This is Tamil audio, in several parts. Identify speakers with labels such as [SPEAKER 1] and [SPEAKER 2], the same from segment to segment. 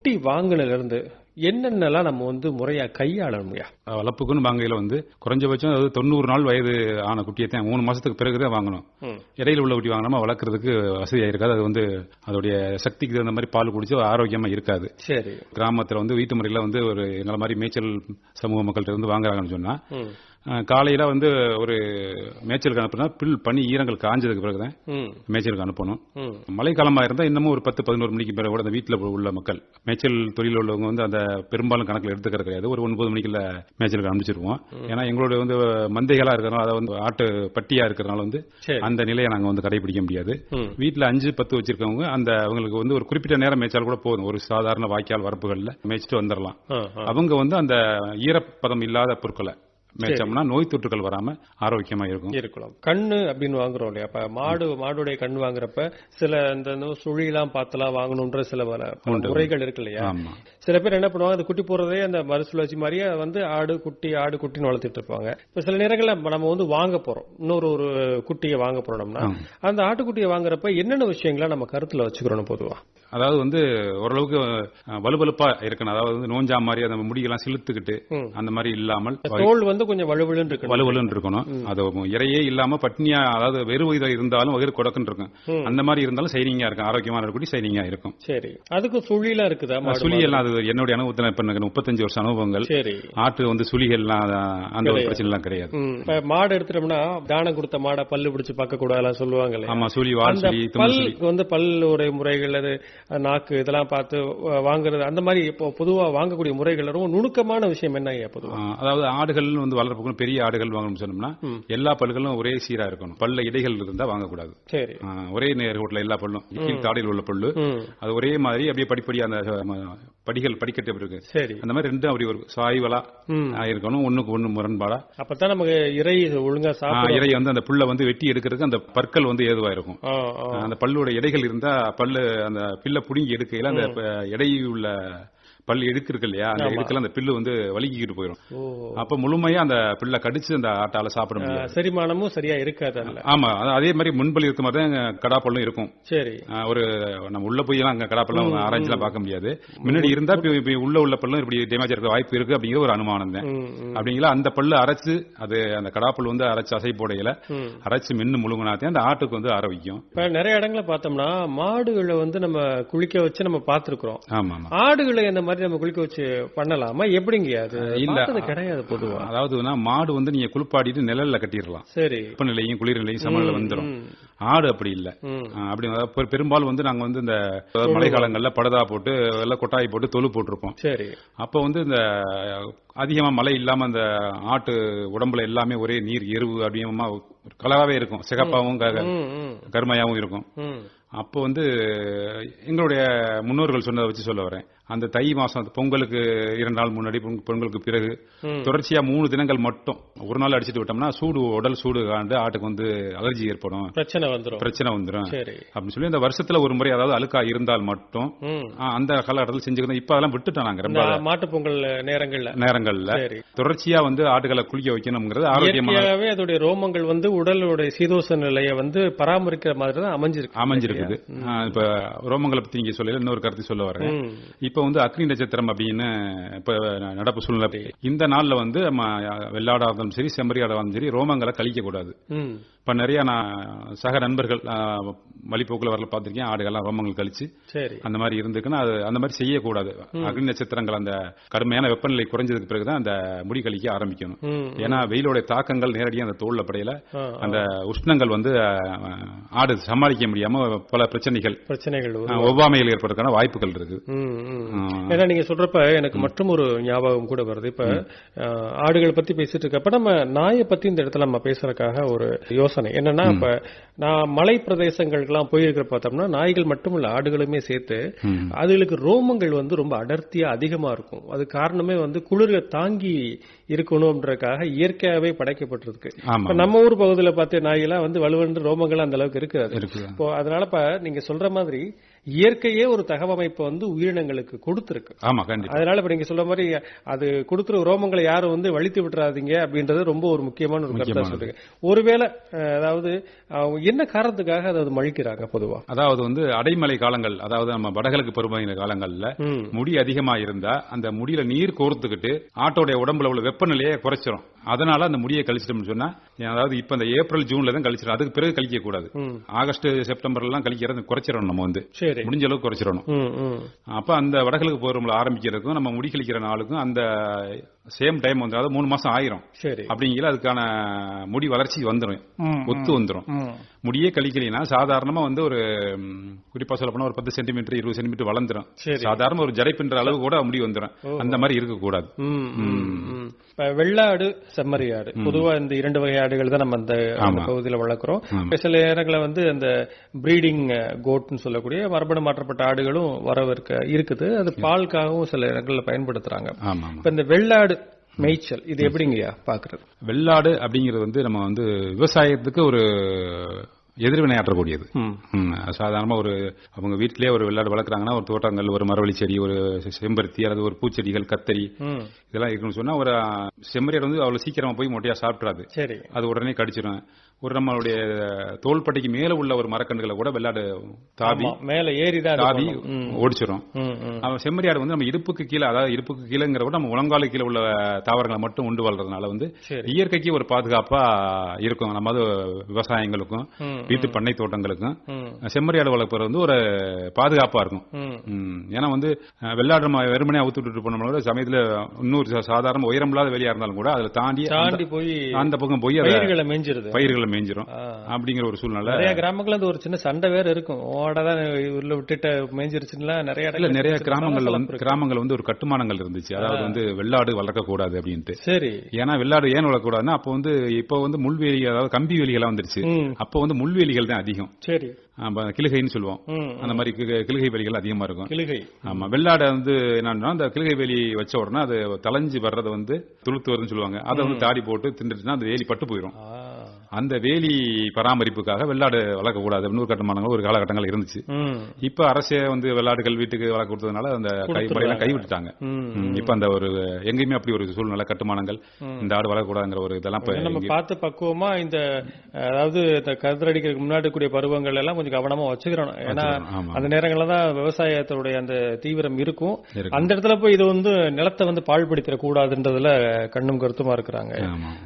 [SPEAKER 1] குட்டி வாங்குனதுல இருந்து என்னென்னலாம் நம்ம முறையா கையாளணும்யா?
[SPEAKER 2] வளர்ப்புக்குன்னு வாங்கையில குறைஞ்சபட்சம் அதாவது 90 நாள் வயது ஆன குட்டியை தான் 3 மாசத்துக்கு பிறகுதான் வாங்கணும். இடையில உள்ள குட்டி வாங்கினா வளர்க்கறதுக்கு வசதியா இருக்காது. அது அதோடைய சக்திக்கு தகுந்த மாதிரி பால் குடிச்சு ஆரோக்கியமா இருக்காது.
[SPEAKER 1] சரி.
[SPEAKER 2] கிராமத்துல வீட்டு முறையில ஒரு எங்களை மாதிரி மேய்ச்சல் சமூக மக்கள்கிட்ட இருந்து வாங்குறாங்கன்னு சொன்னா காலையில ஒரு மேய்ச்சலுக்கு அனுப்புனா பனி ஈரங்கள் காஞ்சதுக்கு பிறகுதான் மேய்ச்சலுக்கு அனுப்பணும். மழைக்காலமா இருந்தா இன்னமும் ஒரு 10-11 மணிக்கு பிறகு கூட அந்த வீட்டுல உள்ள மக்கள் மேய்ச்சல் தொழில் உள்ளவங்க அந்த பெரும்பாலும் கணக்கில் எடுத்துக்கிறது கிடையாது. ஒரு 9 மணிக்குள்ள மேய்ச்சலுக்கு அனுப்பிச்சிருவோம். ஏன்னா எங்களோட மந்தைகளா இருக்கிறனால அதாவது ஆட்டு பட்டியா இருக்கிறனால அந்த நிலையை நாங்க கடைபிடிக்க முடியாது. வீட்டுல 5-10 வச்சிருக்கவங்க அவங்களுக்கு ஒரு குறிப்பிட்ட நேரம் மேய்ச்சால் கூட போதும். ஒரு சாதாரண வாய்க்கால் வரப்புகள்ல மேய்ச்சிட்டு வந்துடலாம். அவங்க அந்த ஈரப்பதம் இல்லாத பொருட்களை மேய்ச்சோம்னா நோய் தொற்றுகள் வராம ஆரோக்கியமா இருக்கும்.
[SPEAKER 1] கண்ணு அப்படின்னு வாங்குறோம் இல்லையா? அப்ப மாடுடைய கண் வாங்குறப்ப சில இந்த சுழிலாம் பார்த்தலாம் வாங்கணும்ன்ற சில முறைகள் இருக்கு இல்லையா? சில பேர் என்ன பண்ணுவாங்க, அந்த குட்டி போறதே அந்த மறுசுழற்சி மாதிரியே ஆடு குட்டின்னு வளர்த்துட்டு இருப்பாங்க. இப்ப சில நேரங்கள்ல நம்ம வாங்க போறோம், இன்னொரு குட்டியை வாங்க போறோம்னா அந்த ஆட்டுக்குட்டியை வாங்குறப்ப என்னென்ன விஷயங்களா நம்ம கருத்துல வச்சுக்கிறோம் பொதுவா?
[SPEAKER 2] அதாவது ஓரளவுக்கு வலுவலுப்பா இருக்கணும். அதாவது நோஞ்சா மாதிரி அந்த முடியெல்லாம் சிலுத்துக்கிட்டு அந்த மாதிரி இல்லாமல்
[SPEAKER 1] தோல் கொஞ்சம் வலுவலுன்னு
[SPEAKER 2] இருக்கணும். அது இறையே இல்லாம பட்னியா, அதாவது வெறு வயதா இருந்தாலும் வயிறு கொடக்குன்னு இருக்கும். அந்த மாதிரி இருந்தாலும் சைனிங்கா இருக்கும். ஆரோக்கியமான குட்டி சைனிங்கா இருக்கும்.
[SPEAKER 1] சரி. அதுக்கு சுழிலாம் இருக்குதா?
[SPEAKER 2] சுழி எல்லாம் அது என்னுடைய அனுபவத்தில் 35 வருஷம் அனுபவங்கள். ஆட்டு சுழிகள்லாம் அந்த ஒரு பிரச்சனை எல்லாம் கிடையாது.
[SPEAKER 1] மாடு எடுத்துட்டோம்னா தானம் கொடுத்த மாடை பல்லு பிடிச்சு பார்க்க கூடாது சொல்லுவாங்க.
[SPEAKER 2] ஆமா, சுழி வால் சுழி
[SPEAKER 1] பல்லுடைய முறைகள் நாக்கு இதெல்லாம் பார்த்து வாங்குறது அந்த மாதிரி பொதுவா வாங்கக்கூடிய முறைகள் ரொம்ப நுணுக்கமான விஷயம் என்ன பொதுவா?
[SPEAKER 2] அதாவது ஆடுகள் வளர்ப்புக்கு பெரிய ஆடுகள் வாங்கணும்னு சொன்னோம்னா எல்லா பல்லுகளும் ஒரே சீரா இருக்கணும். பல்ல இடைகள் இருந்தா வாங்கக்கூடாது. சரி. ஒரே நேர்கோட்டில் எல்லா பல்லும் கீழ் தாடையில் உள்ள பல்லு அது ஒரே மாதிரி அப்படியே படிப்படியா அந்த படிகள் படிக்கட்டு இருக்கு. சரி. அந்த மாதிரி ரெண்டும் அப்படி ஒரு சாய்வலா இருக்கணும், ஒண்ணுக்கு ஒண்ணு முரண்பாடா.
[SPEAKER 1] அப்பதான் நமக்கு இறை ஒழுங்கா சாப்பிடும்.
[SPEAKER 2] இறை அந்த புல்ல வெட்டி எடுக்கிறதுக்கு அந்த பற்கள் ஏதுவா இருக்கும். அந்த பல்லோட இடைகள் இருந்தா பல்லு அந்த பில்ல புடுங்கி எடுக்கையில அந்த இடையுள்ள பல்லு எடுக்கு இல்லையா, அந்த எடுக்கல அந்த பில்லு வலிக்கிட்டு போயிடும். அப்ப முழுமையா அந்த பில்ல கடிச்சு அந்த ஆட்டால சாப்பிட முடியாது.
[SPEAKER 1] செரிமானமும் சரியா இருக்காது.
[SPEAKER 2] ஆமா, அதே மாதிரி முன்பல் இருக்க மாதிரி தான் கடாப்பல்லும் இருக்கும். சரி. நம்ம உள்ள போய் எல்லாம் கடாப்பெல்லாம் ஆராய்ச்சிலாம் பார்க்க முடியாது. முன்னாடி இருந்தா உள்ள பல்லும் இப்படி டேமேஜ் இருக்க வாய்ப்பு இருக்கு அப்படிங்கிற ஒரு அனுமானம் தான். அப்படிங்களா அந்த பல்லு அரைச்சு அந்த கடாப்பல் அரைச்சு அசை போடையில அரைச்சு மென்னு முழுங்கினாத்தே அந்த ஆட்டுக்கு ஆரோக்கியம்.
[SPEAKER 1] இப்ப நிறைய இடங்களை பார்த்தோம்னா மாடுகளை நம்ம குளிக்க வச்சு நம்ம பார்த்திருக்கிறோம்.
[SPEAKER 2] ஆமா,
[SPEAKER 1] ஆடுகளை அந்த நம்ம குளிக்க வச்சு பண்ணலாமா? எப்படிங்க? அது இல்ல, கிடையாது பொதுவா.
[SPEAKER 2] அதாவது மாடு நீங்க குளிப்பாடிட்டு நிழல்ல கட்டிடலாம். சரி. வெப்பநிலையும் குளிர்நிலையும் சமநிலை வந்துடும். ஆடு அப்படி இல்ல. அப்படி பெரும்பாலும் நாங்க இந்த மழை காலங்கள்ல படதா போட்டு எல்லாம் கொட்டாய் போட்டு தொழு போட்டிருப்போம். சரி. அப்ப இந்த அதிகமா மழை இல்லாம அந்த ஆட்டு உடம்புல எல்லாமே ஒரே நீர் எருவு அப்படியமா கலராவே இருக்கும். சிகப்பாவும் கருமையாவும் இருக்கும். அப்போ எங்களுடைய முன்னோர்கள் சொன்னதை வச்சு சொல்ல வரேன். அந்த தை மாசம் பொங்கலுக்கு 2 நாள் முன்னாடி பொங்கலுக்கு பிறகு தொடர்ச்சியா 3 தினங்கள் மட்டும் ஒரு நாள் அடிச்சுட்டு விட்டோம்னா உடல் சூடு காண்டு ஆட்டுக்கு அலர்ஜி ஏற்படும், பிரச்சனை வந்துடும் அப்படின்னு சொல்லி இந்த வருஷத்துல ஒரு முறை அதாவது அழுக்கா இருந்தால் மட்டும் அந்த காலகட்டத்தில் செஞ்சுக்கணும். இப்ப அதெல்லாம் விட்டுட்டோம் நாங்க. ரொம்ப
[SPEAKER 1] மாட்டு பொங்கல் நேரங்கள்ல
[SPEAKER 2] தொடர்ச்சியா ஆட்டுகளை குளிக்க வைக்கணும்ங்கிறது ஆரோக்கியமாகவே
[SPEAKER 1] அதோடைய ரோமங்கள் உடலுடைய சீதோஷ நிலையை பராமரிக்கிற மாதிரி தான் அமைஞ்சிருக்கு.
[SPEAKER 2] இப்ப ரோமங்களை பத்தி நீங்க சொல்ல இன்னொரு கருத்து சொல்ல வரேன். இப்ப அக்னி நட்சத்திரம் அப்படின்னு இப்ப நடப்பு சூழ்நிலை. இந்த நாள்ல வெள்ளாடா இருந்தாலும் சரி செம்மறியாடா இருந்தாலும் சரி ரோமங்களை கழிக்க கூடாது. இப்ப நிறைய நான் சக நண்பர்கள் வழிபோக்குல வரல பார்த்திருக்கேன். ஆடுகள்லாம் ரோமங்கள் கழிச்சு அந்த மாதிரி இருந்துக்குன்னா அது அந்த மாதிரி செய்யக்கூடாது. அக்னி நட்சத்திரங்கள் அந்த கடுமையான வெப்பநிலை குறைஞ்சதுக்கு பிறகுதான் அந்த முடி கழிக்க ஆரம்பிக்கணும். ஏன்னா வெயிலோட தாக்கங்கள் நேரடியாக அந்த தோல்ல படையில அந்த உஷ்ணங்கள் ஆடு சமாளிக்க முடியாம பல பிரச்சனைகள் ஒவ்வாமைகள் ஏற்படுறதுக்கான வாய்ப்புகள் இருக்கு.
[SPEAKER 1] ஏன்னா நீங்க சொல்றப்ப எனக்கு மற்றும் ஒரு ஞாபகம் கூட வருது. இப்ப ஆடுகளை பத்தி பேசிட்டு இருக்கப்ப நம்ம நாயை பத்தி இந்த இடத்துல நம்ம பேசுறதுக்காக ஒரு யோசனை என்னன்னா, இப்ப நான் மலை பிரதேசங்களுக்கெல்லாம் போயிருக்கிற பார்த்தோம்னா நாய்கள் மட்டும் இல்ல ஆடுகளுமே சேர்த்து அதுகளுக்கு ரோமங்கள் ரொம்ப அடர்த்தியா அதிகமா இருக்கும். அது காரணமே குளிர தாங்கி இருக்கணும்ன்றதுக்காக இயற்கையாவே படைக்கப்பட்டிருக்கு. நம்ம ஊர் பகுதியில் பார்த்து நாய்களாம் வலுவென்று ரோமங்கள் அந்த அளவுக்கு இருக்காது. இப்போ அதனால நீங்க சொல்ற மாதிரி இயற்கையே ஒரு தகவமைப்பை வந்து உயிரினங்களுக்கு கொடுத்திருக்கு.
[SPEAKER 2] ஆமா, கண்டிப்பா.
[SPEAKER 1] அதனால இப்ப நீங்க சொல்ற மாதிரி அது கொடுத்துற ரோமங்களை யாரும் வந்து வலித்து விட்டுறாதீங்க அப்படின்றது ரொம்ப ஒரு முக்கியமான ஒரு கருத்தா சொல்றீங்க. ஒருவேளை அதாவது என்ன காரணத்துக்காக அதை மழிக்கிறாங்க பொதுவா?
[SPEAKER 2] அதாவது வந்து அடைமழை காலங்கள், அதாவது நம்ம வடகிழக்கு பருவமழை காலங்கள்ல முடி அதிகமா இருந்தா அந்த முடியில நீர் கோர்த்துக்கிட்டு ஆட்டோடைய உடம்புல உள்ள வெப்பநிலையை குறைச்சிரும். அதனால அந்த முடியை கழிச்சிட்டோம்னு சொன்னா, அதாவது இப்ப இந்த ஏப்ரல் ஜூன்ல தான் கழிச்சிடும், அதுக்கு பிறகு கழிக்க கூடாது. ஆகஸ்ட் செப்டம்பர்ல எல்லாம் கழிக்கிறது குறைச்சிடணும், நம்ம வந்து முடிஞ்ச அளவுக்கு குறைச்சிடணும். அப்ப அந்த வடகிழக்கு பருவமழை ஆரம்பிக்கிறதுக்கும் நம்ம முடி கழிக்கிற நாளுக்கும் அந்த சேம் டைம் வந்து, அதாவது 3 மாசம் ஆயிரும். அப்படிங்கிற அதுக்கான முடி வளர்ச்சி வந்துடும், ஒத்து வந்துடும். முடியே கழிக்கலைன்னா சாதாரணமா வந்து ஒரு குறிப்பா சொல்ல போனா ஒரு 10 சென்டிமீட்டர் 20 சென்டிமீட்டர் வளர்ந்துடும். சாதாரண ஒரு ஜடை பின்ற அளவு கூட முடி வந்துடும். அந்த மாதிரி இருக்கக்கூடாது.
[SPEAKER 1] வெள்ளாடு, செம்மறியாடு, பொதுவா இந்த 2 வகை ஆடுகள் தான் நம்ம அந்த பகுதியில் வளர்க்கிறோம். சில நேரங்களில் வந்து அந்த பிரீடிங் கோட்னு சொல்லக்கூடிய மரபணு மாற்றப்பட்ட ஆடுகளும் இருக்குது. அது பாலுக்காகவும் சில இடங்களில் பயன்படுத்துறாங்க. இப்ப இந்த வெள்ளாடு மேய்ச்சல் இது எப்படிங்கய்யா பாக்குறது?
[SPEAKER 2] வெள்ளாடு அப்படிங்கிறது வந்து நம்ம வந்து விவசாயத்துக்கு ஒரு எதிர்வினையாற்றக்கூடியது. சாதாரணமா ஒரு அவங்க வீட்டிலேயே ஒரு வெள்ளாடு வளர்க்குறாங்கன்னா, ஒரு தோட்டங்கள், ஒரு மரவள்ளி செடி, ஒரு செம்பருத்தி அல்லது ஒரு பூச்செடிகள், கத்தரி இதெல்லாம் இருக்குன்னு சொன்னா, ஒரு செம்மறியாடு வந்து அவ்வளவு சீக்கிரமா போய் மொட்டையா சாப்பிட்றாது. அது உடனே கடிச்சிடும். ஒரு நம்மளுடைய தோள்பட்டைக்கு மேல உள்ள ஒரு மரக்கன்றுகளை கூட வெள்ளாடு தாவி மேல தாவி ஓடிச்சிடும். செம்மறியாடு வந்து நம்ம இடுப்புக்கு கீழே, அதாவது இடுப்புக்கு கீழேங்கிற விட நம்ம முழங்காலு கீழே உள்ள தாவரங்களை மட்டும் உண்டு வாழ்றதுனால வந்து இயற்கைக்கு ஒரு பாதுகாப்பா இருக்கும். நம்ம விவசாயங்களுக்கும் வீட்டு பண்ணை தோட்டங்களுக்கும் செம்மறியாடு வளர்ப்பது வந்து ஒரு பாதுகாப்பா இருக்கும். ஏன்னா வந்து வெள்ளாடு நம்ம வெறுமனே அவுத்து விட்டு போனோம்னா சமயத்துல இன்னொரு சாதாரண உயரமில்லாத வெளியா இருந்தாலும் கூட அதுல தாண்டி போய் அந்த பக்கம் போய் பயிர்களை மேஞ்சிரும் அப்படிங்கிற ஒரு சூழ்நிலை.
[SPEAKER 1] நிறைய கிராமங்கள்ல ஒரு சின்ன சண்டை வேற இருக்கும். ஓடதான் உள்ள விட்டுட்டு மேஞ்சிருச்சுன்னா
[SPEAKER 2] நிறைய கிராமங்கள் வந்து ஒரு கட்டுமானங்கள் இருந்துச்சு. அதாவது வந்து வெள்ளாடு வளர்க்க கூடாது அப்படின்ட்டு.
[SPEAKER 1] சரி.
[SPEAKER 2] ஏன்னா வெள்ளாடு ஏன் வளர்க்கக்கூடாதுன்னா, அப்போ வந்து இப்போ வந்து முள்வேலி, அதாவது கம்பி வேலிகள்லாம் வந்துருச்சு. அப்போ வந்து முள்வேலிகள் தான் அதிகம். சரி. கிளிகைன்னு சொல்லுவோம். அந்த மாதிரி கிளிகை வேலிகள் அதிகமா இருக்கும். கிளிகை. ஆமா. வெள்ளாடை வந்து என்னன்னா, அந்த கிளிகை வேலி வச்ச உடனே அது தலைஞ்சு வர்றதை வந்து துளுத்து வருதுன்னு சொல்லுவாங்க. அதை வந்து தாடி போட்டு தின்றுச்சுன்னா அந்த வேலி பட்டு போயிடும். அந்த வேலி பராமரிப்புக்காக வெள்ளாடு வளர்க்கக்கூடாது அப்படின்னு ஒரு கட்டுமானங்கள் ஒரு காலகட்டங்கள் இருந்துச்சு. இப்ப அரசே வந்து வெள்ளாடுகள் வீட்டுக்கு வளர்க்க கொடுத்ததுனால அந்த முறையெல்லாம் கைவிட்டுட்டாங்க. இப்ப அந்த ஒரு எங்கேயுமே அப்படி ஒரு சூழ்நிலை, கட்டுமானங்கள் இந்த ஆடு வளர்க்கக்கூடாதுங்கிற ஒரு இதெல்லாம்
[SPEAKER 1] நம்ம பார்த்து பக்குவமா இந்த, அதாவது இந்த கதிரடிக்கிறதுக்கு முன்னாடி கூடிய பருவங்கள் எல்லாம் கொஞ்சம் கவனமா வச்சுக்கிறோம். ஏன்னா அந்த நேரங்கள்ல தான் விவசாயத்துடைய அந்த தீவிரம் இருக்கும். அந்த இடத்துல போய் இது வந்து நிலத்தை வந்து பாழ்படுத்திட கூடாதுன்றதுல கண்ணும் கருத்துமா இருக்கிறாங்க.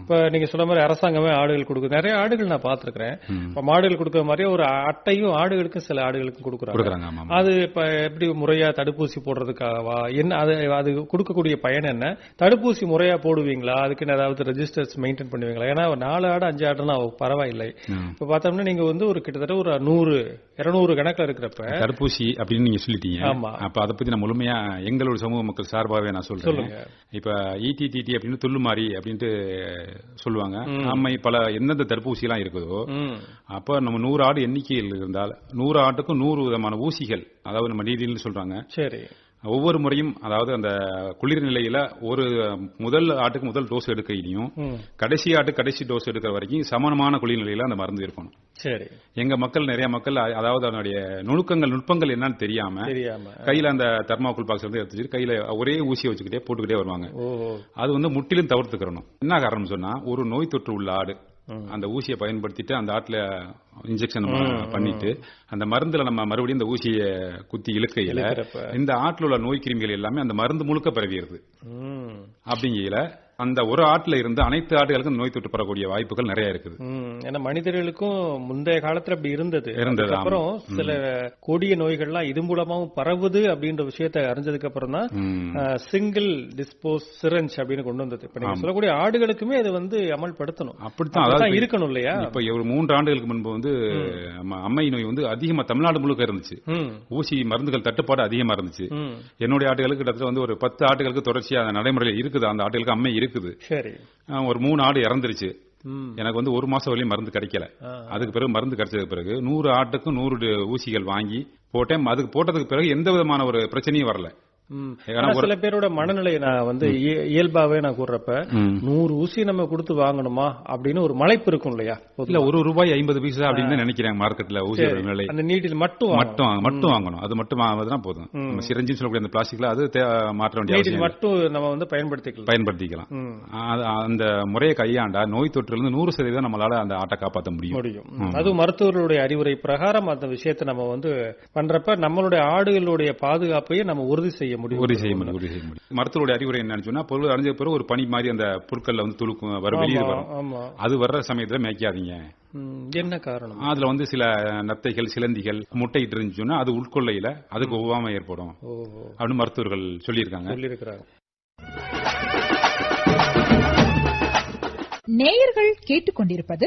[SPEAKER 1] இப்ப நீங்க சொன்ன மாதிரி அரசாங்கமே ஆடுகள் கொடுக்குது. நிறைய ஆடுகள் நான் பாத்துருக்கேன். இப்ப மாடுகள் கொடுக்கிற மாதிரி ஒரு அட்டையும் ஆடுகளுக்கும் சில ஆடுகளுக்கும் கொடுக்குறாங்க. அது இப்ப எப்படி முறையா தடுப்பூசி போடுறதுக்காகவா என்ன, அது கொடுக்கக்கூடிய பயன் என்ன? தடுப்பூசி முறையா போடுவீங்களா? அதுக்கு ஏதாவது ரெஜிஸ்டர்ஸ் மெயின்டைன் பண்ணுவீங்களா? ஏன்னா 4 ஆடு 5 ஆடுனா பரவாயில்லை. இப்ப பார்த்தோம்னா நீங்க வந்து ஒரு கிட்டத்தட்ட ஒரு 100-200 கணக்குல இருக்கிறப்ப
[SPEAKER 2] தடுப்பூசி அப்படின்னு நீங்க சொல்லிட்டீங்க. அப்ப அதை பத்தி நான் முழுமையா எங்களோட சமூக மக்கள் சார்பாகவே நான் சொல்றேன். இப்ப ETTT அப்படின்னு துள்ளுமாறி அப்படின்ட்டு சொல்லுவாங்க. அம்மை பல எந்தெந்த தடுப்பூசி எல்லாம் இருக்குதோ, அப்ப நம்ம 100 ஆடு எண்ணிக்கையில் இருந்தால் 100 ஆட்டுக்கும் 100 விதமான ஊசிகள், அதாவது நம்ம நீடில்னு சொல்றாங்க. சரி. ஒவ்வொரு முறையும், அதாவது அந்த குளிர் நிலையில ஒரு முதல் ஆட்டுக்கு முதல் டோஸ் எடுக்கையிலையும் கடைசி ஆட்டுக்கு கடைசி டோஸ் எடுக்கிற வரைக்கும் சமமான குளிர் நிலையில அந்த மருந்து இருக்கணும். சரி. எங்க மக்கள், நிறைய மக்கள், அதாவது அதனுடைய நுட்பங்கள் என்னன்னு தெரியாம கையில அந்த தெர்மாகோல் பாக்ஸ் வந்து எடுத்து கையில ஒரே ஊசியை வச்சுக்கிட்டே போட்டுக்கிட்டே வருவாங்க. அது வந்து முற்றிலும் தவிர்த்துக்கிறணும். என்ன காரணம் சொன்னா, ஒரு நோய் தொற்று உள்ள ஆடு அந்த ஊசியை பயன்படுத்திட்டு அந்த ஆட்டுல இன்ஜெக்ஷன் பண்ணிட்டு அந்த மருந்துல நம்ம மறுபடியும் இந்த ஊசியை குத்தி இழுக்கையில இந்த ஆட்டுல உள்ள நோய் கிருமிகள் எல்லாமே அந்த மருந்து முழுக்க பரவிடுது. அப்படிங்கிற அந்த ஒரு ஆட்டுல இருந்து அனைத்து ஆடுகளுக்கும் நோய் தொற்று பெறக்கூடிய வாய்ப்புகள் நிறைய இருக்குது.
[SPEAKER 1] ஏன்னா மனிதர்களுக்கும் முந்தைய காலத்துல அப்படி இருந்தது. அப்புறம் சில கொடிய நோய்கள்லாம் இது மூலமாவும் பரவுது அப்படின்ற விஷயத்தை அறிஞ்சதுக்கு அப்புறம் தான் சிங்கிள் டிஸ்போஸ் சிரஞ்ச் அப்படின்னு கொண்டு வந்தது. இப்ப நீங்க சொல்லக்கூடிய ஆடுகளுக்குமே அதை வந்து அமல்படுத்தணும். அப்படித்தான் இருக்கணும் இல்லையா?
[SPEAKER 2] இப்ப ஒரு 3 ஆண்டுகளுக்கு முன்பு வந்து அம்மை நோய் வந்து அதிகமா தமிழ்நாடு முழுக்க இருந்துச்சு. ஊசி மருந்துகள் தட்டுப்பாடு அதிகமா இருந்துச்சு. என்னுடைய ஆடுகளுக்கு கிட்டத்தட்ட வந்து ஒரு 10 ஆட்டுகளுக்கு தொடர்ச்சியா நடைமுறையில் இருக்குது. அந்த ஆட்டுகளுக்கு அம்மை இருக்குது. சரி. ஒரு 3 ஆடு இறந்துருச்சு. எனக்கு வந்து 1 மாசம் வரையும் மருந்து கிடைக்கல. அதுக்கு பிறகு மருந்து கிடைச்சதுக்கு பிறகு 100 ஆட்டுக்கும் 100 ஊசிகள் வாங்கி போட்டேன். அதுக்கு போட்டதுக்கு பிறகு எந்த விதமான ஒரு பிரச்சனையும் வரல.
[SPEAKER 1] சில பேரோட மனநிலையை நான் வந்து இயல்பாவே நான் கூறப்ப 100 ஊசி நம்ம கொடுத்து வாங்கணுமா அப்படின்னு ஒரு மலைப்பு இருக்கும் இல்லையா?
[SPEAKER 2] இல்ல ₹1.50 அப்படின்னு நினைக்கிறேன் மார்க்கெட்ல ஊசி விலை.
[SPEAKER 1] அந்த நீட்டில் மட்டும்
[SPEAKER 2] வாங்கணும். அது மட்டும் வாங்குறதுனா போதும். நம்ம சிரஞ்சின்னு சொல்லக்கூடிய அந்த பிளாஸ்டிக்ல அது மாற்ற வேண்டிய அவசியம்
[SPEAKER 1] மட்டும் நம்ம வந்து பயன்படுத்திக்கலாம்.
[SPEAKER 2] அந்த முறையை கையாண்டா நோய் தொற்றிலிருந்து 100% நம்மளால அந்த ஆட்டை காப்பாற்ற முடியும்.
[SPEAKER 1] அது மருத்துவர்களுடைய அறிவுரை பிரகாரம் அந்த விஷயத்தை நம்ம வந்து பண்றப்ப நம்மளுடைய ஆடுகளுடைய பாதுகாப்பையே நம்ம உறுதி செய்ய முடியும்.
[SPEAKER 2] மருத்துவருடைய அறிவுரை என்னன்னு சொன்னா, பொருள் அடைஞ்ச பிறகு ஒரு பனி மாதிரி அந்த பொருட்கள்ல வந்து துளுக்கும் வெளியே வரும். அது வர்ற சமயத்துல மேய்க்காதீங்க.
[SPEAKER 1] என்ன காரணம்?
[SPEAKER 2] அதுல வந்து சில நத்தைகள், சிலந்திகள் முட்டையிட்டு இருந்துச்சுன்னா அது உட்கொள்ளையில அதுக்கு ஒவ்வாமை ஏற்படும் அப்படின்னு மருத்துவர்கள் சொல்லியிருக்காங்க.
[SPEAKER 3] நேயர்கள் கேட்டுக்கொண்டிருப்பது